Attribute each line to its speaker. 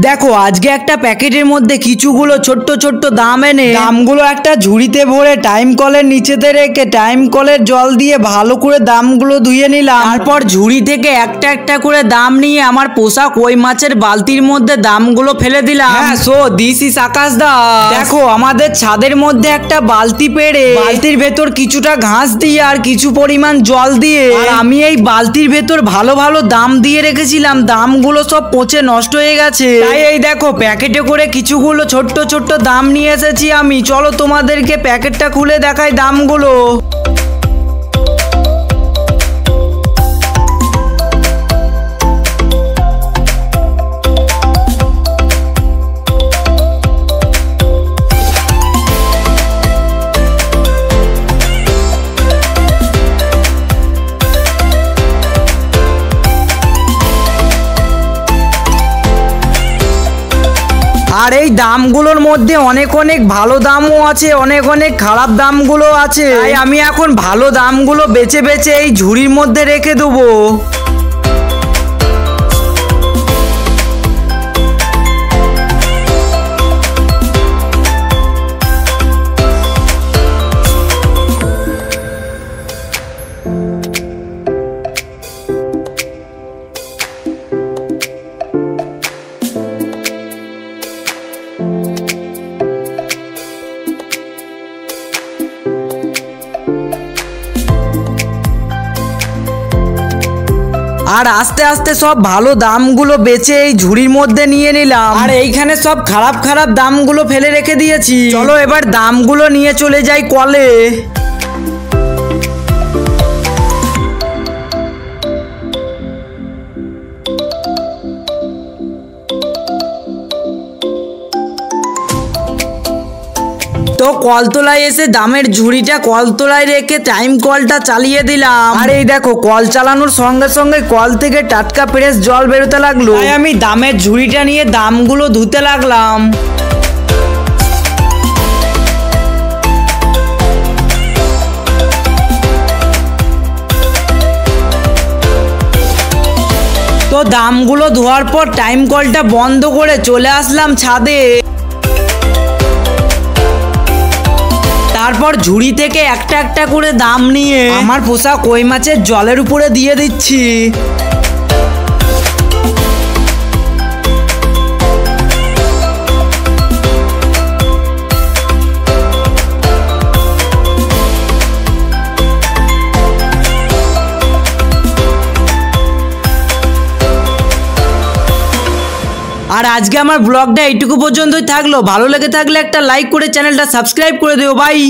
Speaker 1: দেখো আজকে একটা প্যাকেটের মধ্যে কিছুগুলো ছোট্ট ছোট্ট দাম এনে দামগুলো একটা ঝুড়িতে ভরে টাইম কলের নিচেতে রেখে টাইম কলের জল দিয়ে ভালো করে দামগুলো ধুয়ে নিলাম। তারপর ঝুড়ি থেকে একটা একটা করে দাম নিয়ে আমার পোষা কই মাছের বালতির মধ্যে দামগুলো ফেলে দিলাম। হ্যাঁ, সো দিস ইজ আকাশ দা। দেখো আমাদের ছাদের মধ্যে একটা বালতি পেড়ে বালতির ভেতর কিছুটা ঘাস দিয়ে আর কিছু পরিমাণ জল দিয়ে আর আমি এই বালতির ভেতর ভালো ভালো দাম দিয়ে রেখেছিলাম। দামগুলো সব পচে নষ্ট হয়ে গেছে। তাই এই দেখো প্যাকেটে করে কিছুগুলো ছোট্ট ছোট্ট দাম নিয়ে এসেছি আমি। চলো তোমাদেরকে প্যাকেটটা খুলে দেখাই দামগুলো। আর এই দামগুলোর মধ্যে অনেক অনেক ভালো দামও আছে, অনেক অনেক খারাপ দামগুলো আছে। তাই আমি এখন ভালো দামগুলো বেছে বেছে এই ঝুড়ির মধ্যে রেখে দেবো। আর আস্তে আস্তে সব ভালো দামগুলো বেচে এই ঝুড়ির মধ্যে নিয়ে নিলাম। আর এইখানে সব খারাপ খারাপ দামগুলো ফেলে রেখে দিয়েছি। চলো এবার দামগুলো নিয়ে চলে যাই কলে। তো কলতলায় এসে দামের ঝুড়িটা কলতলায় রেখে টাইম কলটা চালিয়ে দিলাম। আর এই দেখো কল চালানোর সঙ্গে সঙ্গে কল থেকে টাটকা ফ্রেশ জল বেরোতে লাগলো। তাই আমি দামের ঝুড়িটা নিয়ে দামগুলো ধুতে লাগলাম। তো দামগুলো ধোয়ার পর টাইম কলটা বন্ধ করে চলে আসলাম ছাদে। তারপর ঝুড়ি থেকে একটা একটা করে দাম নিয়ে আমার পোষা কই মাছের জলের উপরে দিয়ে দিচ্ছি। আর আজকে আমার ব্লগটা এইটুকু পর্যন্তই থাকলো। ভালো লেগে থাকলে একটা লাইক করে চ্যানেলটা সাবস্ক্রাইব করে দিও। বাই।